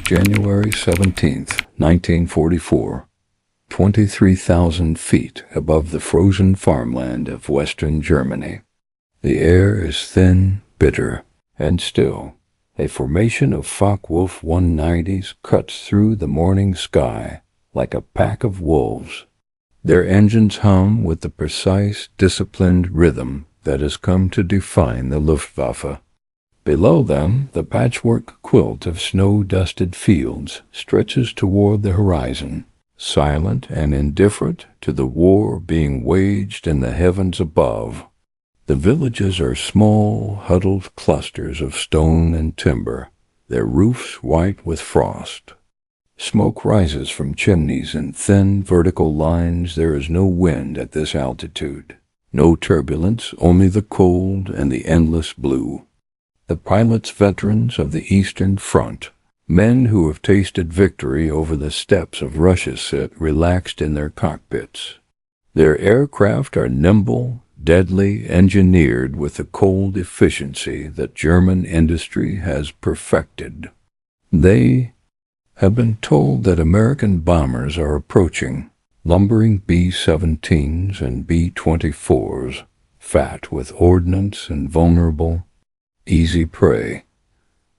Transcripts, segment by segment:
January 17th, 1944. 23,000 feet above the frozen farmland of western Germany. The air is thin, bitter, and still. A formation of Focke-Wulf 190s cuts through the morning sky like a pack of wolves. Their engines hum with the precise, disciplined rhythm that has come to define the Luftwaffe. Below them, the patchwork quilt of snow-dusted fields stretches toward the horizon, silent and indifferent to the war being waged in the heavens above. The villages are small, huddled clusters of stone and timber, their roofs white with frost. Smoke rises from chimneys in thin, vertical lines. There is no wind at this altitude. No turbulence, only the cold and the endless blue. The pilots, veterans of the Eastern Front, men who have tasted victory over the steppes of Russia, sit relaxed in their cockpits. Their aircraft are nimble, deadly, engineered with the cold efficiency that German industry has perfected. They have been told that American bombers are approaching, lumbering B-17s and B-24s, fat with ordnance and vulnerable, easy prey.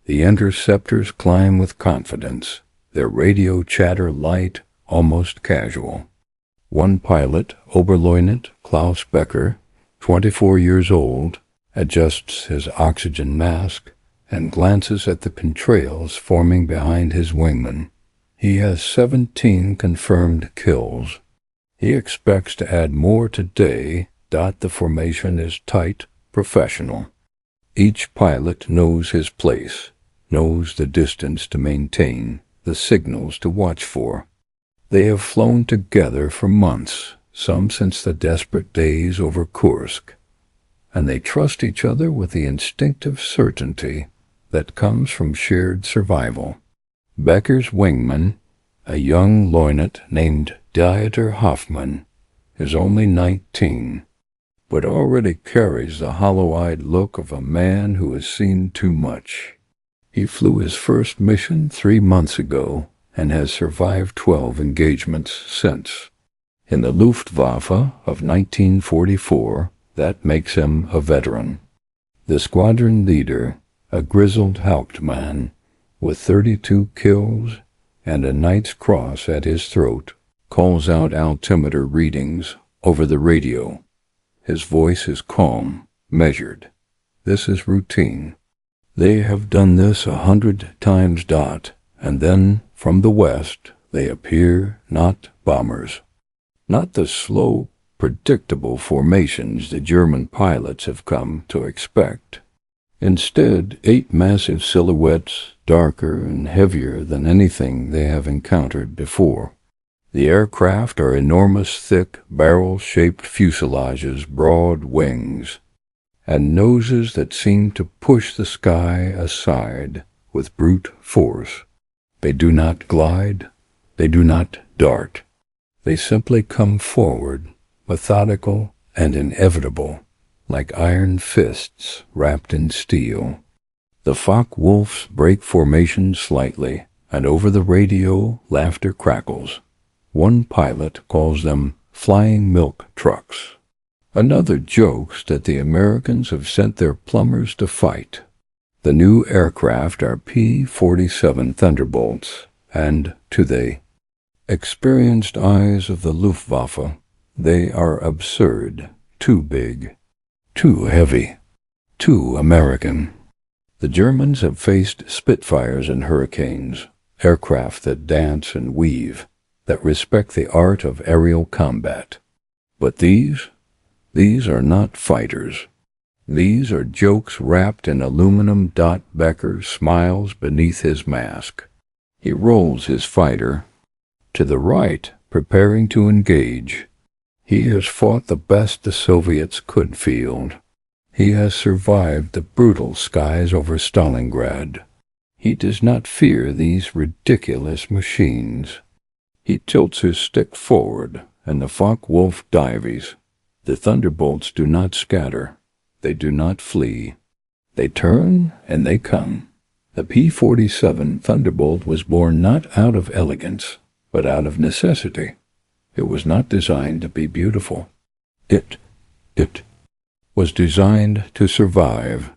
The interceptors climb with confidence, their radio chatter light, almost casual. One pilot, Oberleutnant Klaus Becker, 24 years old, adjusts his oxygen mask and glances at the contrails forming behind his wingman. He has 17 confirmed kills. He expects to add more today. The formation is tight, professional. Each pilot knows his place, knows the distance to maintain, the signals to watch for. They have flown together for months, some since the desperate days over Kursk, and they trust each other with the instinctive certainty that comes from shared survival. Becker's wingman, a young lieutenant named Dieter Hoffmann, is only 19, but already carries the hollow-eyed look of a man who has seen too much. He flew his first mission 3 months ago and has survived 12 engagements since. In the Luftwaffe of 1944, that makes him a veteran. The squadron leader, a grizzled Hauptmann, with 32 kills and a Knight's Cross at his throat, calls out altimeter readings over the radio. His voice is calm, measured. This is routine. They have done this 100 times. And then, from the west, they appear not bombers. Not the slow, predictable formations the German pilots have come to expect. Instead, 8 massive silhouettes, darker and heavier than anything they have encountered before. The aircraft are enormous, thick, barrel-shaped fuselages, broad wings, and noses that seem to push the sky aside with brute force. They do not glide, they do not dart. They simply come forward, methodical and inevitable, like iron fists wrapped in steel. The Focke-Wulfs break formation slightly, and over the radio laughter crackles. One pilot calls them flying milk trucks. Another jokes that the Americans have sent their plumbers to fight. The new aircraft are P-47 Thunderbolts, and to the experienced eyes of the Luftwaffe, they are absurd, too big, too heavy, too American. The Germans have faced Spitfires and Hurricanes, aircraft that dance and weave, that respect the art of aerial combat. But these are not fighters. These are jokes wrapped in aluminum. Becker smiles beneath his mask. He rolls his fighter to the right, preparing to engage. He has fought the best the Soviets could field. He has survived the brutal skies over Stalingrad. He does not fear these ridiculous machines. He tilts his stick forward, and the Focke-Wulf dives. The Thunderbolts do not scatter. They do not flee. They turn and they come. The P-47 Thunderbolt was born not out of elegance, but out of necessity. It was not designed to be beautiful. It was designed to survive.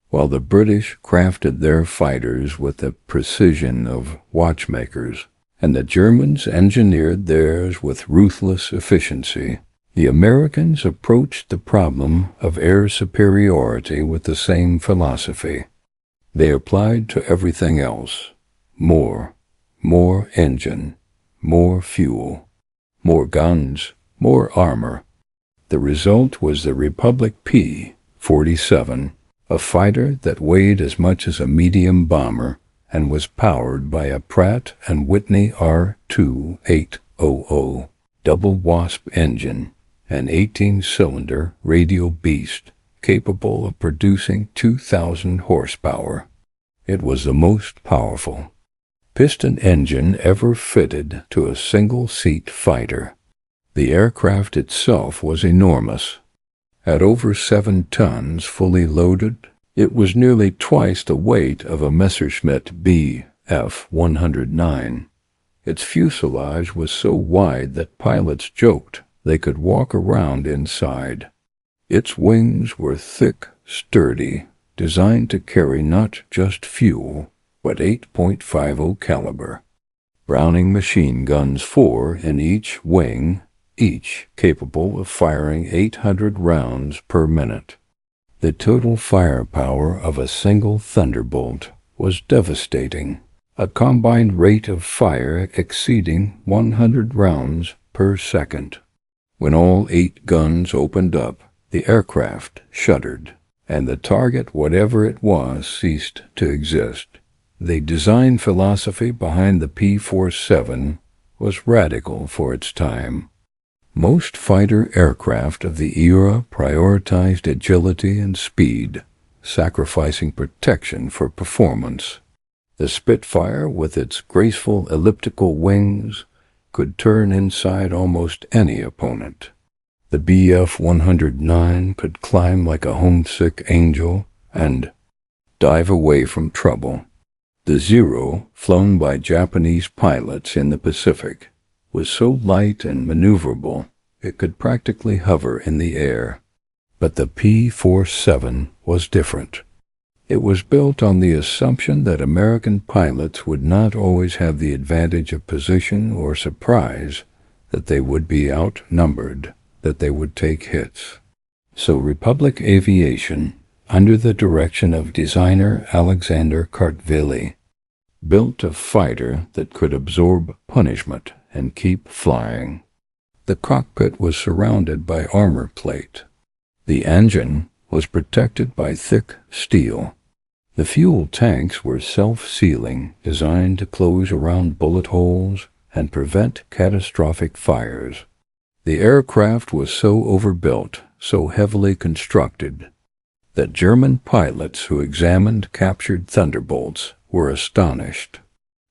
While the British crafted their fighters with the precision of watchmakers, and the Germans engineered theirs with ruthless efficiency, the Americans approached the problem of air superiority with the same philosophy. They applied to everything else more engine, more fuel, more guns, more armor. The result was the Republic P-47, a fighter that weighed as much as a medium bomber and was powered by a Pratt Whitney R-2800 double Wasp engine, an 18-cylinder radial beast capable of producing 2,000 horsepower. It was the most powerful piston engine ever fitted to a single-seat fighter. The aircraft itself was enormous. At over 7 tons fully loaded, it was nearly twice the weight of a Messerschmitt Bf-109. Its fuselage was so wide that pilots joked they could walk around inside. Its wings were thick, sturdy, designed to carry not just fuel, but 8.50 caliber. Browning machine guns, 4 in each wing, each capable of firing 800 rounds per minute. The total firepower of a single Thunderbolt was devastating, a combined rate of fire exceeding 100 rounds per second. When all 8 guns opened up, the aircraft shuddered, and the target, whatever it was, ceased to exist. The design philosophy behind the P-47 was radical for its time. Most fighter aircraft of the era prioritized agility and speed, sacrificing protection for performance. The Spitfire, with its graceful elliptical wings, could turn inside almost any opponent. The Bf-109 could climb like a homesick angel and dive away from trouble. The Zero, flown by Japanese pilots in the Pacific, was so light and maneuverable it could practically hover in the air. But the P-47 was different. It was built on the assumption that American pilots would not always have the advantage of position or surprise, that they would be outnumbered, that they would take hits. So Republic Aviation, under the direction of designer Alexander Kartveli, built a fighter that could absorb punishment and keep flying. The cockpit was surrounded by armor plate. The engine was protected by thick steel. The fuel tanks were self-sealing, designed to close around bullet holes and prevent catastrophic fires. The aircraft was so overbuilt, so heavily constructed, that German pilots who examined captured Thunderbolts were astonished.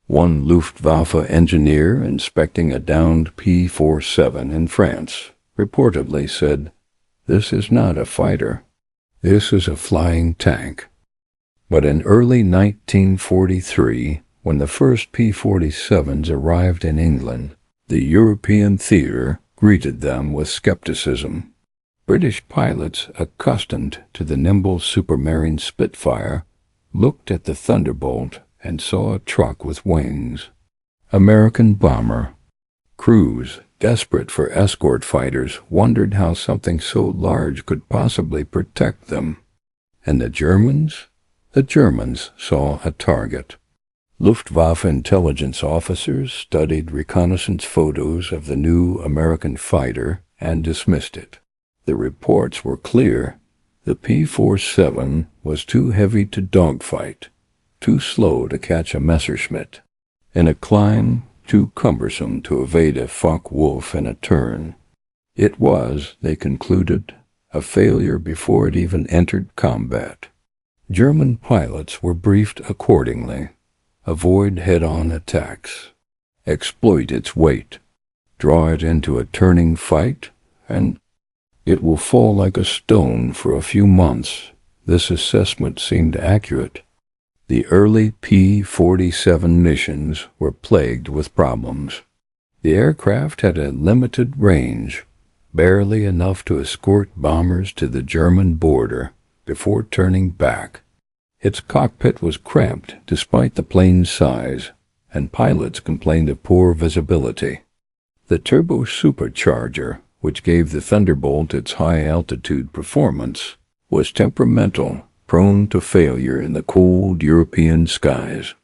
One Luftwaffe engineer inspecting a downed P-47 in France reportedly said, "This is not a fighter. This is a flying tank." But in early 1943, when the first P-47s arrived in England, the European theater greeted them with skepticism. British pilots, accustomed to the nimble Supermarine Spitfire, looked at the Thunderbolt and saw a truck with wings. American bomber. Crews, desperate for escort fighters, wondered how something so large could possibly protect them. And the Germans? The Germans saw a target. Luftwaffe intelligence officers studied reconnaissance photos of the new American fighter and dismissed it. The reports were clear. The P-47 was too heavy to dogfight, too slow to catch a Messerschmitt. In a climb, too cumbersome to evade a Focke-Wulf in a turn. It was, they concluded, a failure before it even entered combat. German pilots were briefed accordingly. Avoid head-on attacks. Exploit its weight. Draw it into a turning fight, and it will fall like a stone for a few months. This assessment seemed accurate. The early P-47 missions were plagued with problems. The aircraft had a limited range, barely enough to escort bombers to the German border before turning back. Its cockpit was cramped despite the plane's size, and pilots complained of poor visibility. The turbo supercharger, which gave the Thunderbolt its high-altitude performance, was temperamental, prone to failure in the cold European skies.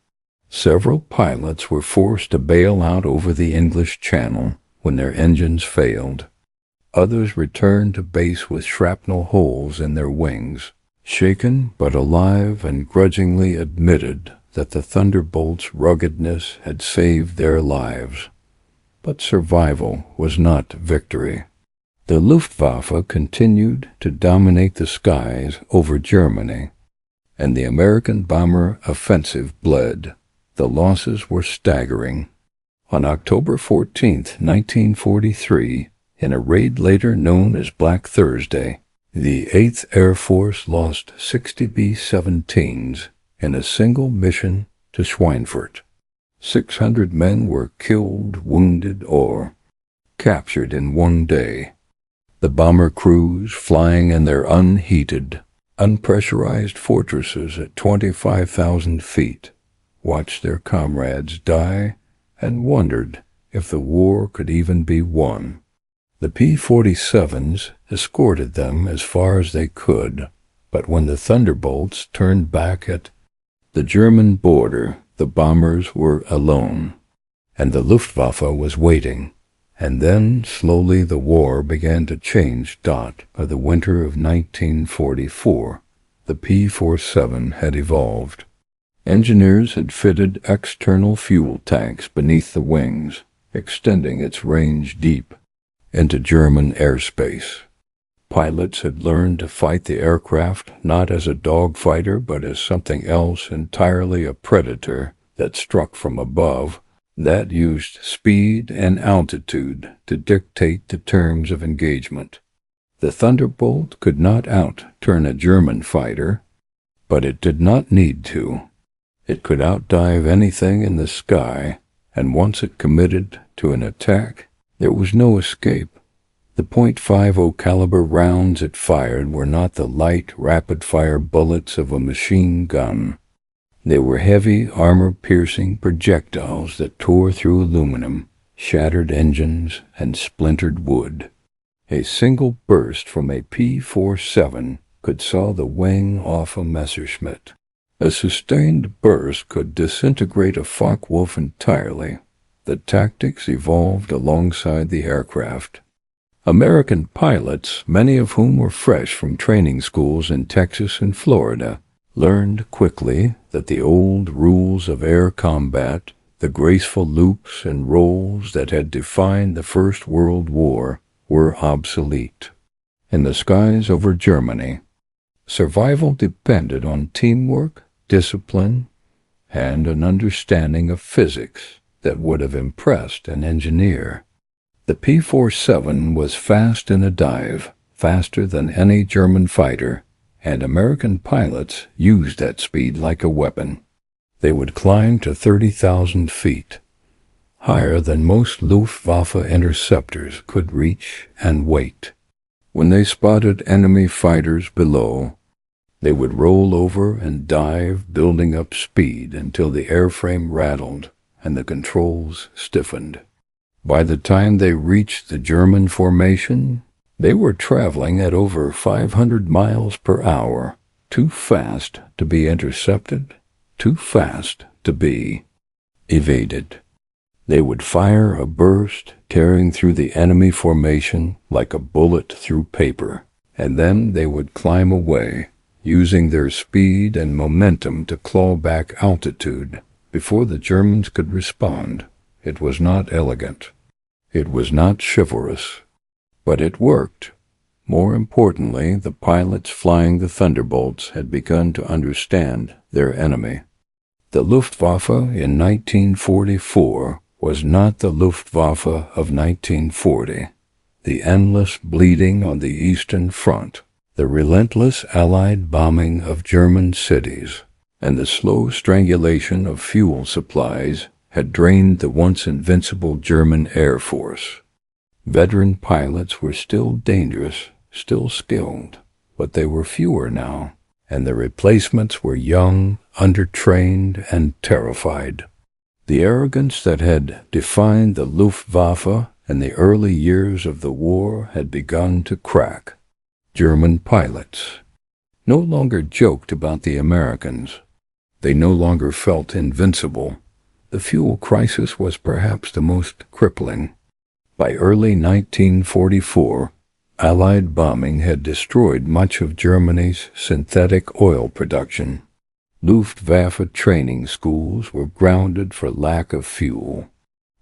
Several pilots were forced to bail out over the English Channel when their engines failed. Others returned to base with shrapnel holes in their wings, shaken but alive, and grudgingly admitted that the Thunderbolt's ruggedness had saved their lives. But survival was not victory. The Luftwaffe continued to dominate the skies over Germany, and the American bomber offensive bled. The losses were staggering. On October 14, 1943, in a raid later known as Black Thursday, the 8th Air Force lost 60 B-17s in a single mission to Schweinfurt. 600 men were killed, wounded, or captured in one day. The bomber crews, flying in their unheated, unpressurized fortresses at 25,000 feet, watched their comrades die and wondered if the war could even be won. The P-47s escorted them as far as they could, but when the Thunderbolts turned back at the German border, the bombers were alone, and the Luftwaffe was waiting. And then, slowly, the war began to change. By the winter of 1944, the P-47 had evolved. Engineers had fitted external fuel tanks beneath the wings, extending its range deep into German airspace. Pilots had learned to fight the aircraft not as a dogfighter but as something else entirely, a predator that struck from above, that used speed and altitude to dictate the terms of engagement. The Thunderbolt could not outturn a German fighter, but it did not need to. It could outdive anything in the sky, and once it committed to an attack, there was no escape. The .50 caliber rounds it fired were not the light, rapid-fire bullets of a machine gun. They were heavy, armor-piercing projectiles that tore through aluminum, shattered engines, and splintered wood. A single burst from a P-47 could saw the wing off a Messerschmitt. A sustained burst could disintegrate a Focke-Wulf entirely. The tactics evolved alongside the aircraft. American pilots, many of whom were fresh from training schools in Texas and Florida, learned quickly that the old rules of air combat, the graceful loops and rolls that had defined the First World War, were obsolete. In the skies over Germany, survival depended on teamwork, discipline, and an understanding of physics that would have impressed an engineer. The P-47 was fast in a dive, faster than any German fighter, and American pilots used that speed like a weapon. They would climb to 30,000 feet, higher than most Luftwaffe interceptors could reach, and wait. When they spotted enemy fighters below, they would roll over and dive, building up speed until the airframe rattled and the controls stiffened. By the time they reached the German formation, they were traveling at over 500 miles per hour, too fast to be intercepted, too fast to be evaded. They would fire a burst, tearing through the enemy formation like a bullet through paper, and then they would climb away, using their speed and momentum to claw back altitude before the Germans could respond. It was not elegant. It was not chivalrous. But it worked. More importantly, the pilots flying the Thunderbolts had begun to understand their enemy. The Luftwaffe in 1944 was not the Luftwaffe of 1940. The endless bleeding on the Eastern Front, the relentless Allied bombing of German cities, and the slow strangulation of fuel supplies had drained the once invincible German Air Force. Veteran pilots were still dangerous, still skilled, but they were fewer now, and the replacements were young, undertrained, and terrified. The arrogance that had defined the Luftwaffe in the early years of the war had begun to crack. German pilots no longer joked about the Americans. They no longer felt invincible. The fuel crisis was perhaps the most crippling. By early 1944, Allied bombing had destroyed much of Germany's synthetic oil production. Luftwaffe training schools were grounded for lack of fuel.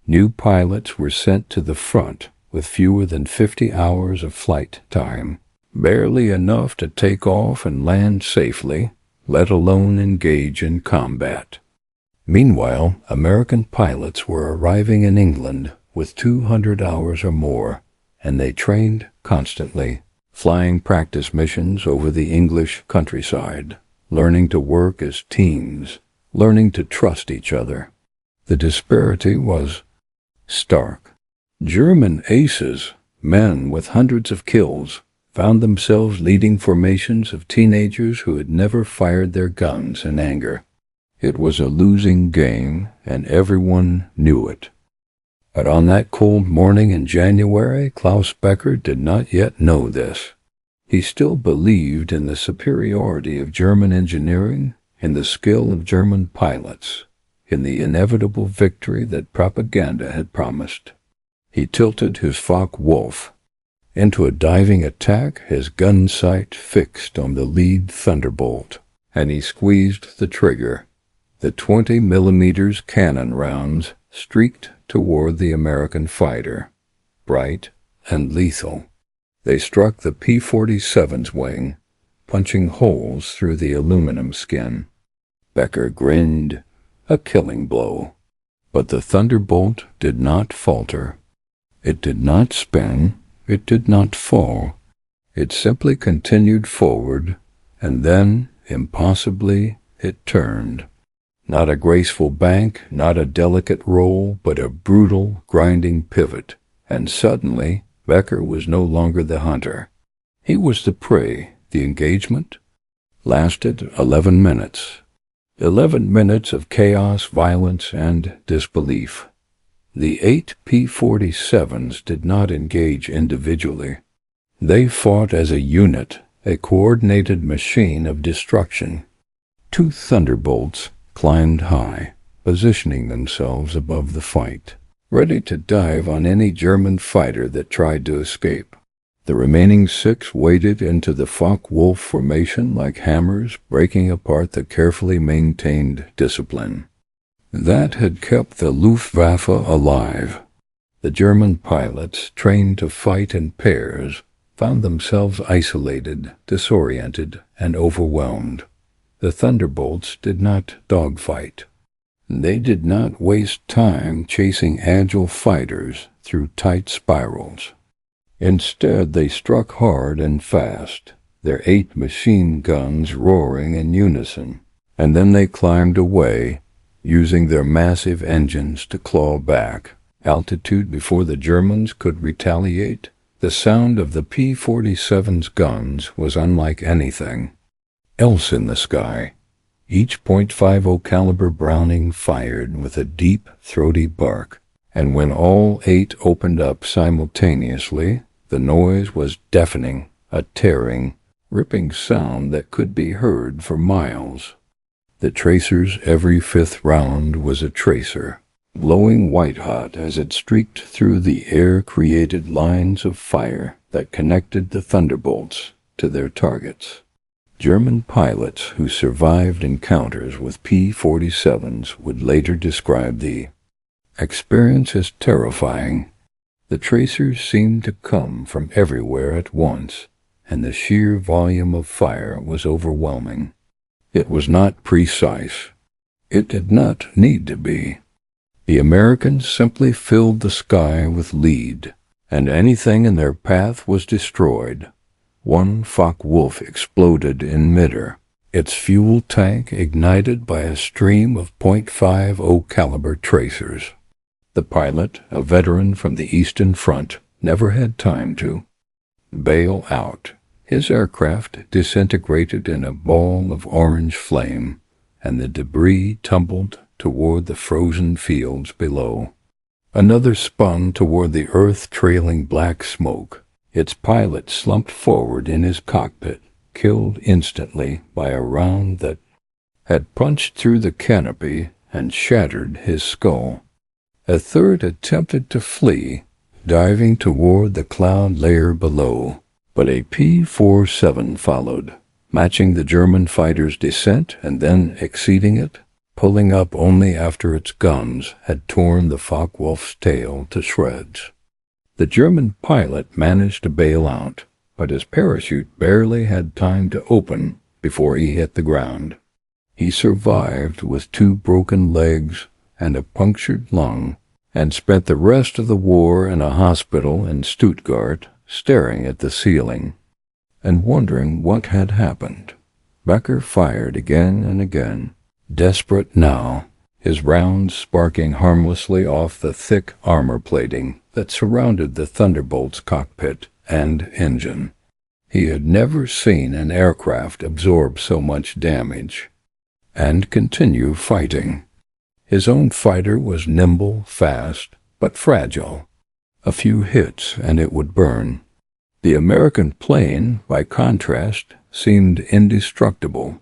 New pilots were sent to the front with fewer than 50 hours of flight time, barely enough to take off and land safely, let alone engage in combat. Meanwhile, American pilots were arriving in England with 200 hours or more, and they trained constantly, flying practice missions over the English countryside, learning to work as teams, learning to trust each other. The disparity was stark. German aces, men with hundreds of kills, found themselves leading formations of teenagers who had never fired their guns in anger. It was a losing game, and everyone knew it. But on that cold morning in January, Klaus Becker did not yet know this. He still believed in the superiority of German engineering, in the skill of German pilots, in the inevitable victory that propaganda had promised. He tilted his Focke-Wulf into a diving attack, his gun sight fixed on the lead Thunderbolt, and he squeezed the trigger. The 20mm cannon rounds streaked toward the American fighter, bright and lethal. They struck the P-47's wing, punching holes through the aluminum skin. Becker grinned, a killing blow. But the Thunderbolt did not falter. It did not spin, it did not fall. It simply continued forward, and then, impossibly, it turned. Not a graceful bank, not a delicate roll, but a brutal, grinding pivot, and suddenly Becker was no longer the hunter. He was the prey. The engagement lasted 11 minutes. 11 minutes of chaos, violence, and disbelief. The 8 P-47s did not engage individually. They fought as a unit, a coordinated machine of destruction. 2 Thunderbolts climbed high, positioning themselves above the fight, ready to dive on any German fighter that tried to escape. The remaining 6 waded into the Focke-Wulf formation like hammers, breaking apart the carefully maintained discipline. That had kept the Luftwaffe alive. The German pilots, trained to fight in pairs, found themselves isolated, disoriented, and overwhelmed. The Thunderbolts did not dogfight. They did not waste time chasing agile fighters through tight spirals. Instead, they struck hard and fast, their 8 machine guns roaring in unison, and then they climbed away, using their massive engines to claw back. Altitude before the Germans could retaliate, the sound of the P-47's guns was unlike anything else in the sky. Each .50 caliber Browning fired with a deep, throaty bark, and when all 8 opened up simultaneously, the noise was deafening, a tearing, ripping sound that could be heard for miles. The tracer's every 5th round was a tracer, glowing white-hot as it streaked through the air-created lines of fire that connected the Thunderbolts to their targets. German pilots who survived encounters with P-47s would later describe the experience as terrifying. The tracers seemed to come from everywhere at once, and the sheer volume of fire was overwhelming. It was not precise. It did not need to be. The Americans simply filled the sky with lead, and anything in their path was destroyed. One Focke-Wulf exploded in midair, its fuel tank ignited by a stream of .50 caliber tracers. The pilot, a veteran from the Eastern Front, never had time to bail out. His aircraft disintegrated in a ball of orange flame, and the debris tumbled toward the frozen fields below. Another spun toward the earth, trailing black smoke. Its pilot slumped forward in his cockpit, killed instantly by a round that had punched through the canopy and shattered his skull. A third attempted to flee, diving toward the cloud layer below, but a P-47 followed, matching the German fighter's descent and then exceeding it, pulling up only after its guns had torn the Focke-Wulf's tail to shreds. The German pilot managed to bail out, but his parachute barely had time to open before he hit the ground. He survived with 2 broken legs and a punctured lung, and spent the rest of the war in a hospital in Stuttgart, staring at the ceiling and wondering what had happened. Becker fired again and again, desperate now, his rounds sparking harmlessly off the thick armor plating that surrounded the Thunderbolt's cockpit and engine. He had never seen an aircraft absorb so much damage and continue fighting. His own fighter was nimble, fast, but fragile. A few hits and it would burn. The American plane, by contrast, seemed indestructible.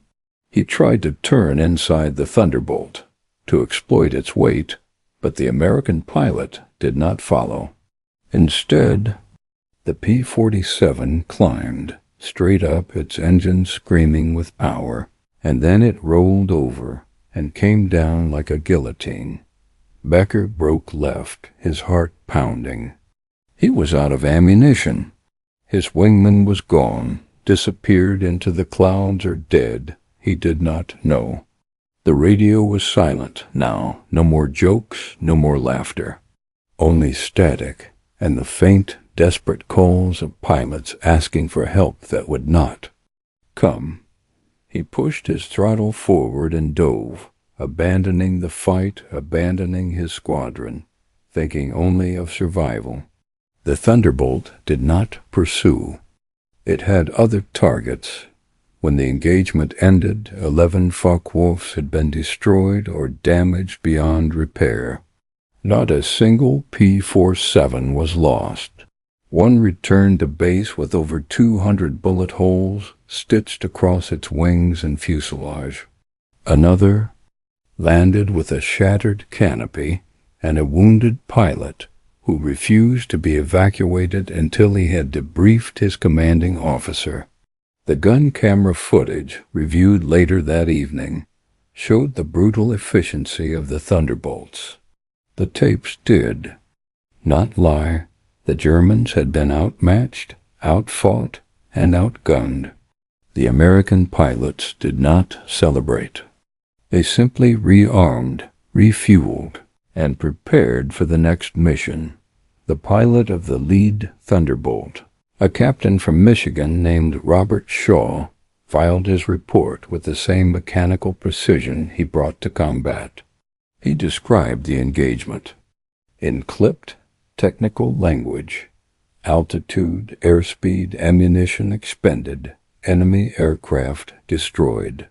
He tried to turn inside the Thunderbolt to exploit its weight, but the American pilot did not follow. Instead, the P-47 climbed, straight up, its engine screaming with power, and then it rolled over and came down like a guillotine. Becker broke left, his heart pounding. He was out of ammunition. His wingman was gone, disappeared into the clouds or dead, he did not know. The radio was silent now, no more jokes, no more laughter. Only static, and the faint, desperate calls of pilots asking for help that would not come. He pushed his throttle forward and dove, abandoning the fight, abandoning his squadron, thinking only of survival. The Thunderbolt did not pursue. It had other targets. When the engagement ended, 11 Focke-Wulfs had been destroyed or damaged beyond repair. Not a single P-47 was lost. One returned to base with over 200 bullet holes stitched across its wings and fuselage. Another landed with a shattered canopy and a wounded pilot who refused to be evacuated until he had debriefed his commanding officer. The gun camera footage, reviewed later that evening, showed the brutal efficiency of the Thunderbolts. The tapes did not lie. The Germans had been outmatched, outfought, and outgunned. The American pilots did not celebrate. They simply rearmed, refueled, and prepared for the next mission. The pilot of the lead Thunderbolt, a captain from Michigan named Robert Shaw, filed his report with the same mechanical precision he brought to combat. He described the engagement in clipped, technical language: altitude, airspeed, ammunition expended, enemy aircraft destroyed.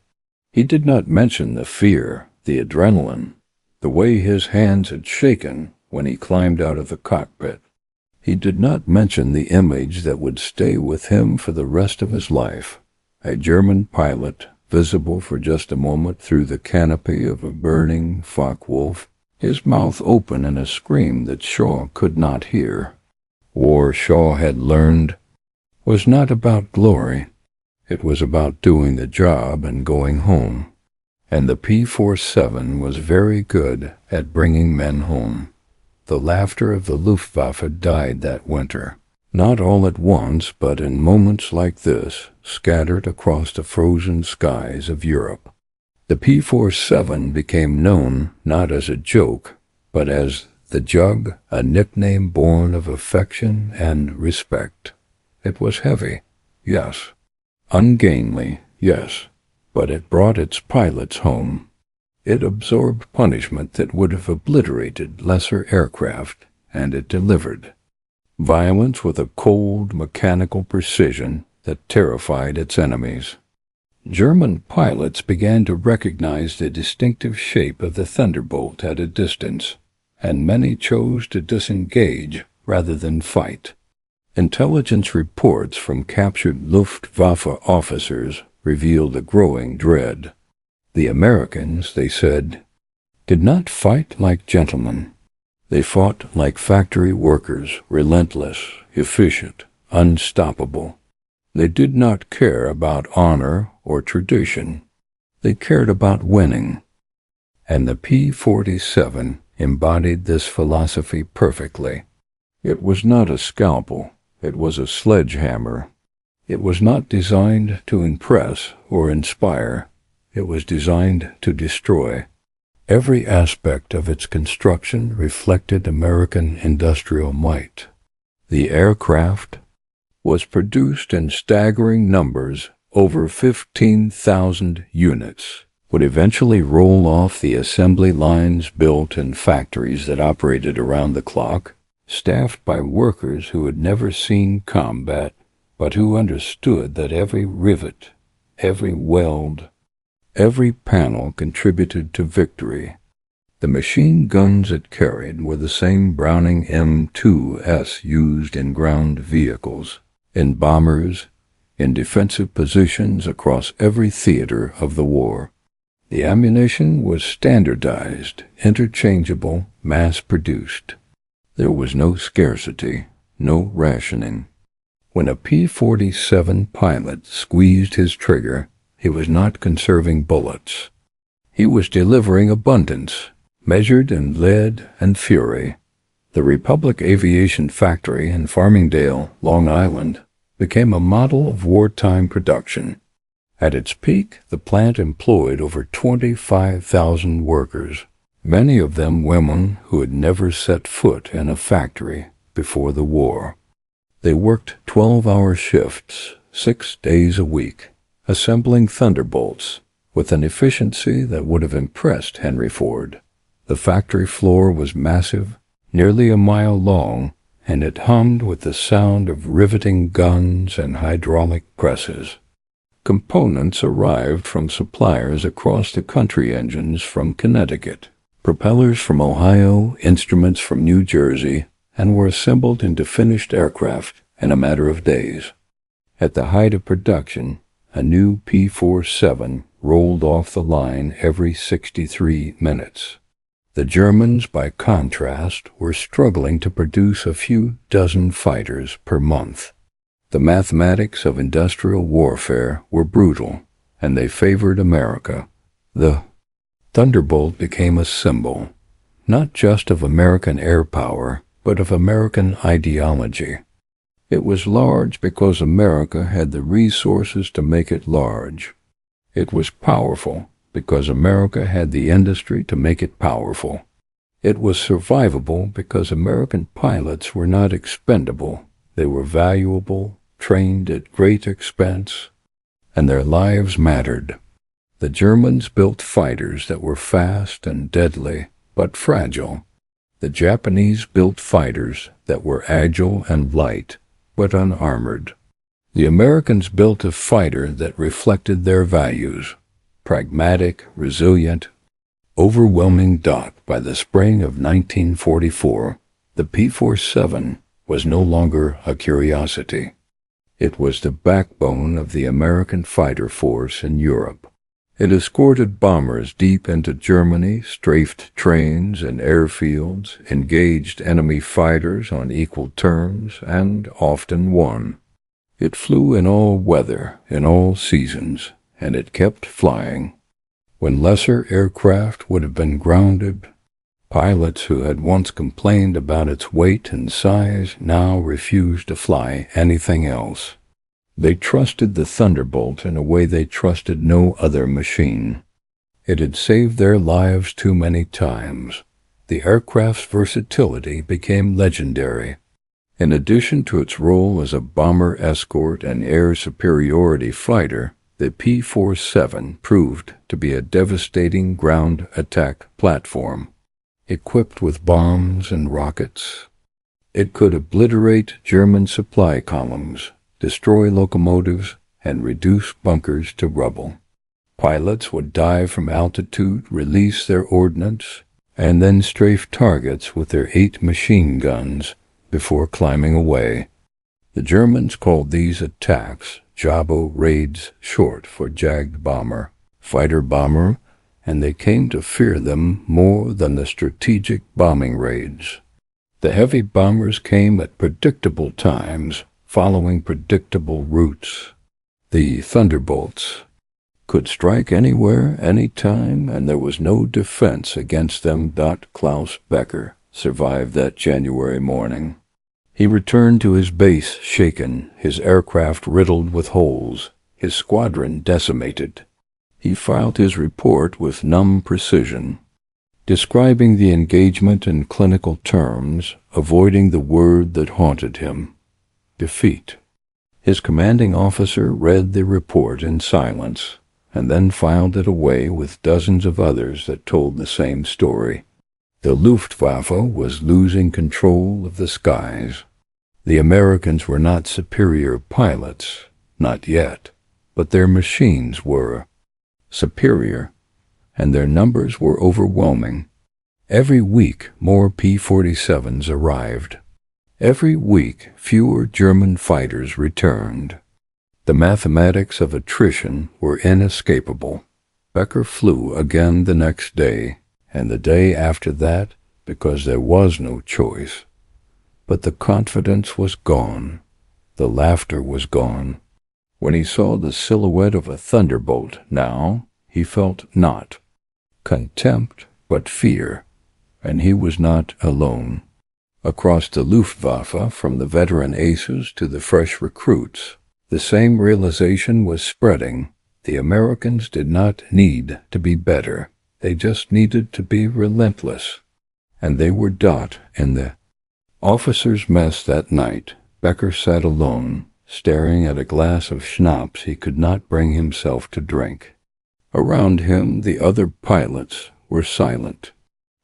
He did not mention the fear, the adrenaline, the way his hands had shaken when he climbed out of the cockpit. He did not mention the image that would stay with him for the rest of his life: a German pilot, visible for just a moment through the canopy of a burning Focke-Wulf, his mouth open in a scream that Shaw could not hear. War, Shaw had learned, was not about glory. It was about doing the job and going home. And the P-47 was very good at bringing men home. The laughter of the Luftwaffe died that winter. Not all at once, but in moments like this, scattered across the frozen skies of Europe. The P-47 became known not as a joke, but as the Jug, a nickname born of affection and respect. It was heavy, yes. Ungainly, yes. but it brought its pilots home. It absorbed punishment that would have obliterated lesser aircraft, and it delivered violence with a cold, mechanical precision that terrified its enemies. German pilots began to recognize the distinctive shape of the Thunderbolt at a distance, and many chose to disengage rather than fight. Intelligence reports from captured Luftwaffe officers revealed a growing dread. The Americans, they said, did not fight like gentlemen. They fought like factory workers, relentless, efficient, unstoppable. They did not care about honor or tradition. They cared about winning. And the P-47 embodied this philosophy perfectly. It was not a scalpel. It was a sledgehammer. It was not designed to impress or inspire. It was designed to destroy. Every aspect of its construction reflected American industrial might. The aircraft was produced in staggering numbers, over 15,000 units, would eventually roll off the assembly lines built in factories that operated around the clock, staffed by workers who had never seen combat, but who understood that every rivet, every weld, every panel contributed to victory. The machine guns it carried were the same Browning M2s used in ground vehicles, in bombers, in defensive positions across every theater of the war. The ammunition was standardized, interchangeable, mass-produced. There was no scarcity, no rationing. When a P-47 pilot squeezed his trigger, he was not conserving bullets. He was delivering abundance, measured in lead and fury. The Republic Aviation Factory in Farmingdale, Long Island, became a model of wartime production. At its peak, the plant employed over 25,000 workers, many of them women who had never set foot in a factory before the war. They worked 12-hour shifts, 6 days a week, assembling Thunderbolts with an efficiency that would have impressed Henry Ford. The factory floor was massive, nearly a mile long, and it hummed with the sound of riveting guns and hydraulic presses. Components arrived from suppliers across the country, engines from Connecticut, propellers from Ohio, instruments from New Jersey, and were assembled into finished aircraft in a matter of days. At the height of production, a new P-47 rolled off the line every 63 minutes. The Germans, by contrast, were struggling to produce a few dozen fighters per month. The mathematics of industrial warfare were brutal, and they favored America. The Thunderbolt became a symbol, not just of American air power, but of American ideology. It was large because America had the resources to make it large. It was powerful because America had the industry to make it powerful. It was survivable because American pilots were not expendable. They were valuable, trained at great expense, and their lives mattered. The Germans built fighters that were fast and deadly, but fragile. The Japanese built fighters that were agile and light, but unarmored. The Americans built a fighter that reflected their values, pragmatic, resilient, overwhelming. By the spring of 1944, the P-47 was no longer a curiosity. It was the backbone of the American fighter force in Europe. It escorted bombers deep into Germany, strafed trains and airfields, engaged enemy fighters on equal terms, and often won. It flew in all weather, in all seasons, and it kept flying. When lesser aircraft would have been grounded, pilots who had once complained about its weight and size now refused to fly anything else. They trusted the Thunderbolt in a way they trusted no other machine. It had saved their lives too many times. The aircraft's versatility became legendary. In addition to its role as a bomber escort and air superiority fighter, The P-47 proved to be a devastating ground attack platform, equipped with bombs and rockets. It could obliterate German supply columns, destroy locomotives, and reduce bunkers to rubble. Pilots would dive from altitude, release their ordnance, and then strafe targets with their 8 machine guns before climbing away. The Germans called these attacks Jabo raids, short for Jagd Bomber, fighter bomber, and they came to fear them more than the strategic bombing raids. The heavy bombers came at predictable times, following predictable routes. The Thunderbolts could strike anywhere, anytime, and there was no defense against them. Klaus Becker survived that January morning. He returned to his base shaken, his aircraft riddled with holes, his squadron decimated. He filed his report with numb precision, describing the engagement in clinical terms, avoiding the word that haunted him: defeat. His commanding officer read the report in silence, and then filed it away with dozens of others that told the same story. The Luftwaffe was losing control of the skies. The Americans were not superior pilots, not yet, but their machines were superior, and their numbers were overwhelming. Every week more P-47s arrived. Every week fewer German fighters returned. The mathematics of attrition were inescapable. Becker flew again the next day, and the day after that, because there was no choice. But the confidence was gone. The laughter was gone. When he saw the silhouette of a Thunderbolt now, he felt not contempt, but fear, and he was not alone. Across the Luftwaffe, from the veteran aces to the fresh recruits, the same realization was spreading. The Americans did not need to be better. They just needed to be relentless. And they were . In the officers' mess that night, Becker sat alone, staring at a glass of schnapps he could not bring himself to drink. Around him, the other pilots were silent.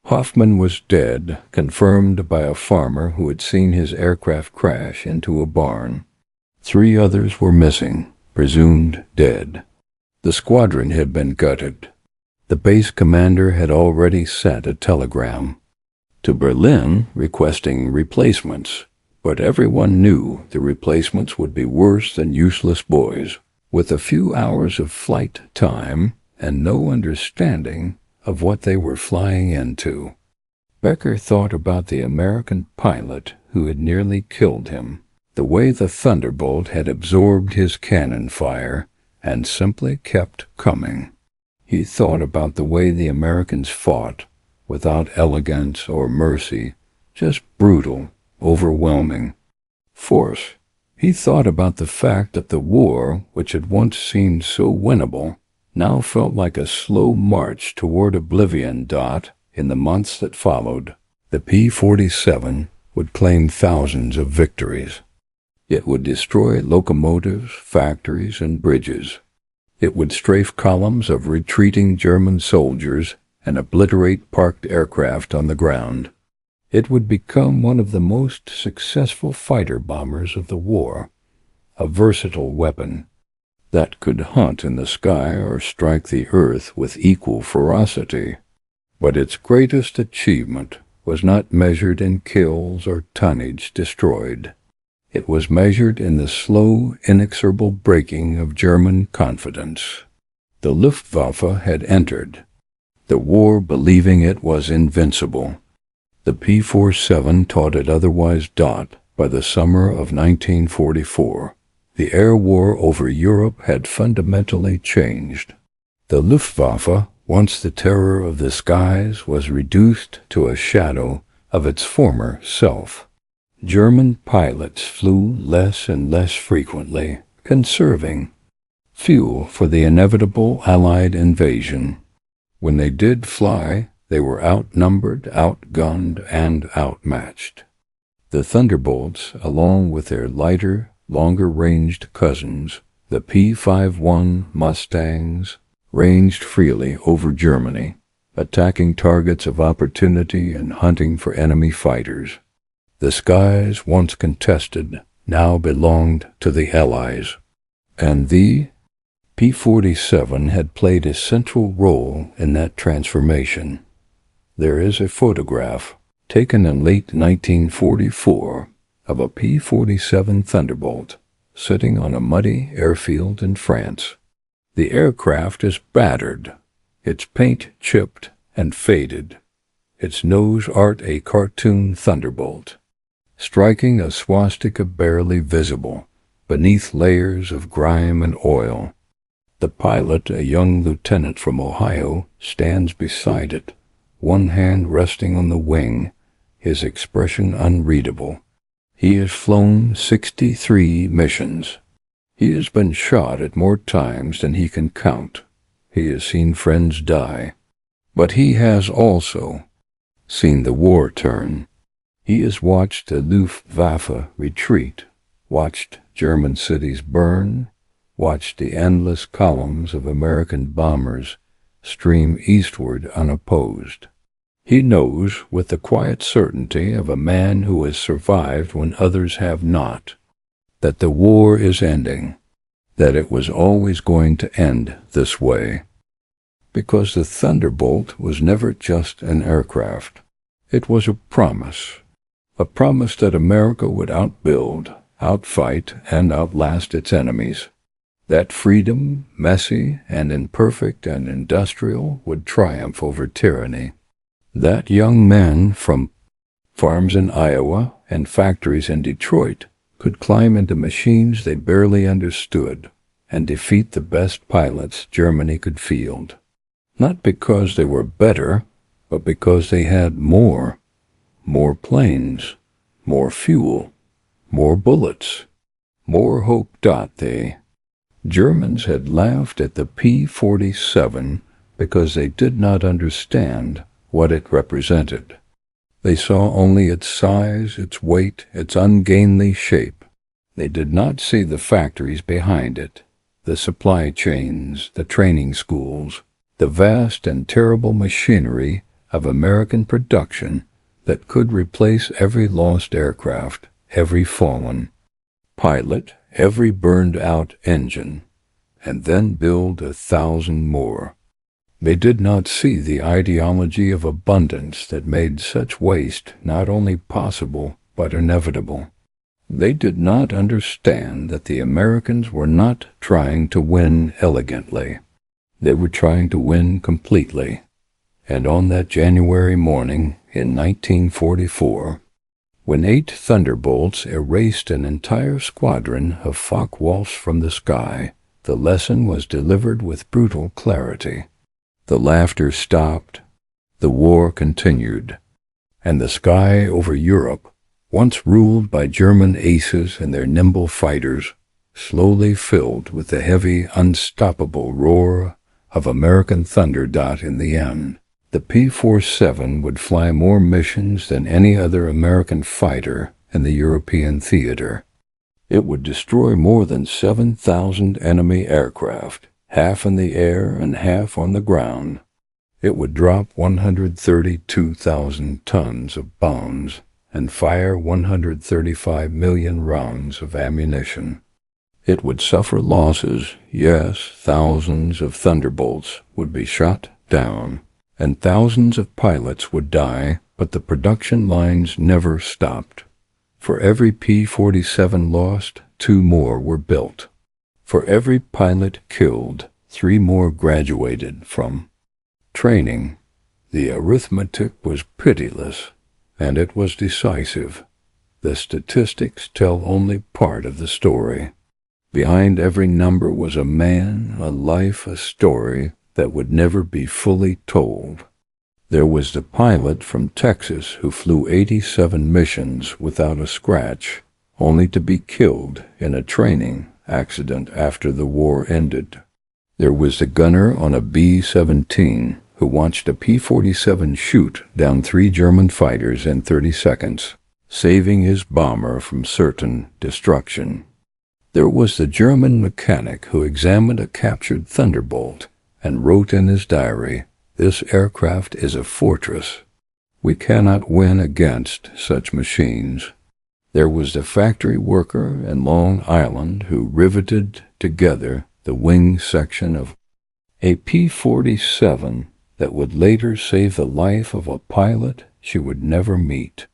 Hoffman was dead, confirmed by a farmer who had seen his aircraft crash into a barn. 3 others were missing, presumed dead. The squadron had been gutted. The base commander had already sent a telegram to Berlin requesting replacements, but everyone knew the replacements would be worse than useless boys, with a few hours of flight time and no understanding of what they were flying into. Becker thought about the American pilot who had nearly killed him, the way the Thunderbolt had absorbed his cannon fire and simply kept coming. He thought about the way the Americans fought, without elegance or mercy, just brutal, overwhelming force. He thought about the fact that the war, which had once seemed so winnable, now felt like a slow march toward oblivion. In the months that followed, the P-47 would claim thousands of victories. It would destroy locomotives, factories, and bridges. It would strafe columns of retreating German soldiers and obliterate parked aircraft on the ground. It would become one of the most successful fighter bombers of the war, a versatile weapon that could hunt in the sky or strike the earth with equal ferocity. But its greatest achievement was not measured in kills or tonnage destroyed. It was measured in the slow, inexorable breaking of German confidence. The Luftwaffe had entered the war believing it was invincible. The P-47 taught it otherwise. By the summer of 1944, the air war over Europe had fundamentally changed. The Luftwaffe, once the terror of the skies, was reduced to a shadow of its former self. German pilots flew less and less frequently, conserving fuel for the inevitable Allied invasion. When they did fly, they were outnumbered, outgunned, and outmatched. The Thunderbolts, along with their lighter, longer-ranged cousins, The P-51 Mustangs ranged freely over Germany, attacking targets of opportunity and hunting for enemy fighters. The skies, once contested, now belonged to the Allies, and the P-47 had played a central role in that transformation. There is a photograph taken in late 1944 of a P-47 Thunderbolt sitting on a muddy airfield in France. The aircraft is battered, its paint chipped and faded, its nose art a cartoon thunderbolt, striking a swastika barely visible beneath layers of grime and oil. The pilot, a young lieutenant from Ohio, stands beside it, one hand resting on the wing, his expression unreadable. He has flown 63 missions. He has been shot at more times than he can count. He has seen friends die. But he has also seen the war turn. He has watched the Luftwaffe retreat, watched German cities burn, watched the endless columns of American bombers stream eastward unopposed. He knows, with the quiet certainty of a man who has survived when others have not, that the war is ending, that it was always going to end this way. Because the Thunderbolt was never just an aircraft. It was a promise that America would outbuild, outfight, and outlast its enemies. That freedom, messy and imperfect and industrial, would triumph over tyranny. That young men from farms in Iowa and factories in Detroit could climb into machines they barely understood and defeat the best pilots Germany could field. Not because they were better, but because they had more planes, more fuel, more bullets, more hope. The Germans had laughed at the P-47 because they did not understand what it represented. They saw only its size, its weight, its ungainly shape. They did not see the factories behind it, the supply chains, the training schools, the vast and terrible machinery of American production that could replace every lost aircraft, every fallen pilot, every burned-out engine, and then build 1,000 more. They did not see the ideology of abundance that made such waste not only possible but inevitable. They did not understand that the Americans were not trying to win elegantly. They were trying to win completely. And on that January morning in 1944, when 8 Thunderbolts erased an entire squadron of Focke-Wulfs from the sky, the lesson was delivered with brutal clarity. The laughter stopped, the war continued, and the sky over Europe, once ruled by German aces and their nimble fighters, slowly filled with the heavy, unstoppable roar of American thunder. In the end, the P-47 would fly more missions than any other American fighter in the European theater. It would destroy more than 7,000 enemy aircraft, half in the air and half on the ground. It would drop 132,000 tons of bombs and fire 135 million rounds of ammunition. It would suffer losses, yes, thousands of Thunderbolts would be shot down, and thousands of pilots would die, but the production lines never stopped. For every P-47 lost, 2 more were built. For every pilot killed, 3 more graduated from training. The arithmetic was pitiless, and it was decisive. The statistics tell only part of the story. Behind every number was a man, a life, a story that would never be fully told. There was the pilot from Texas who flew 87 missions without a scratch, only to be killed in a training accident after the war ended. There was the gunner on a B-17 who watched a P-47 shoot down 3 German fighters in 30 seconds, saving his bomber from certain destruction. There was the German mechanic who examined a captured Thunderbolt and wrote in his diary, "This aircraft is a fortress. We cannot win against such machines." There was the factory worker in Long Island who riveted together the wing section of a P-47 that would later save the life of a pilot she would never meet.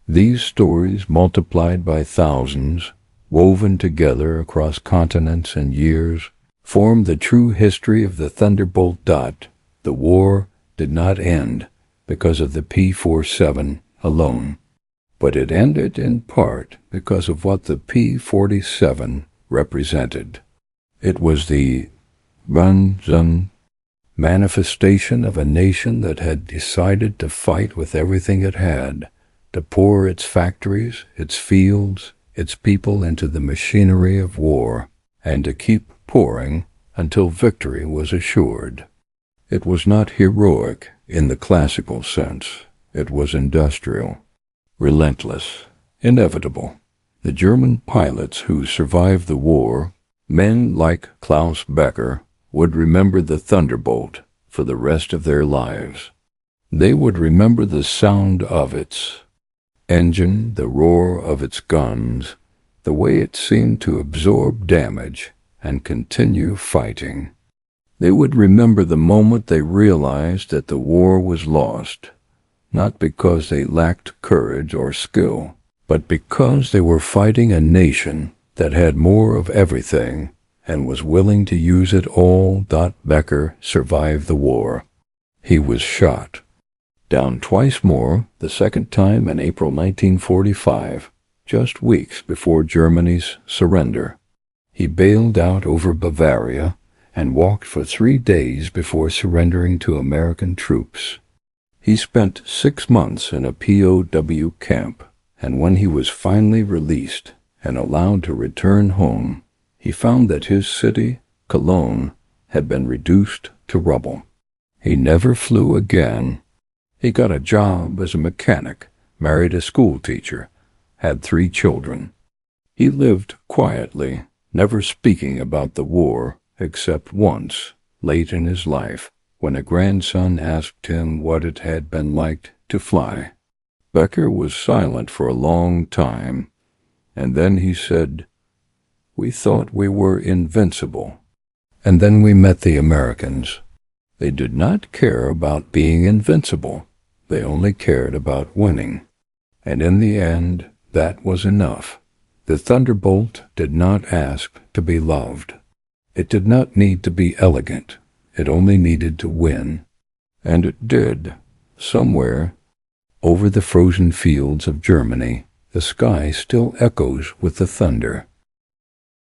These stories, multiplied by thousands, woven together across continents and years, form the true history of the Thunderbolt. The war did not end because of the P-47 alone, but it ended in part because of what the P-47 represented. It was the manifestation of a nation that had decided to fight with everything it had, to pour its factories, its fields, its people into the machinery of war, and to keep pouring until victory was assured. It was not heroic in the classical sense. It was industrial, relentless, inevitable. The German pilots who survived the war, men like Klaus Becker, would remember the Thunderbolt for the rest of their lives. They would remember the sound of its engine, the roar of its guns, the way it seemed to absorb damage and continue fighting. They would remember the moment they realized that the war was lost, not because they lacked courage or skill, but because they were fighting a nation that had more of everything and was willing to use it all. Becker survived the war. He was shot. Down twice more, the second time in April 1945, just weeks before Germany's surrender. He bailed out over Bavaria and walked for 3 days before surrendering to American troops. He spent 6 months in a POW camp, and when he was finally released and allowed to return home, he found that his city, Cologne, had been reduced to rubble. He never flew again. He got a job as a mechanic, married a school teacher, had 3 children. He lived quietly, never speaking about the war, except once, late in his life, when a grandson asked him what it had been like to fly. Becker was silent for a long time, and then he said, "We thought we were invincible. And then we met the Americans. They did not care about being invincible. They only cared about winning. And in the end, that was enough. The Thunderbolt did not ask to be loved. It did not need to be elegant. It only needed to win. And it did. Somewhere, over the frozen fields of Germany, the sky still echoes with the thunder.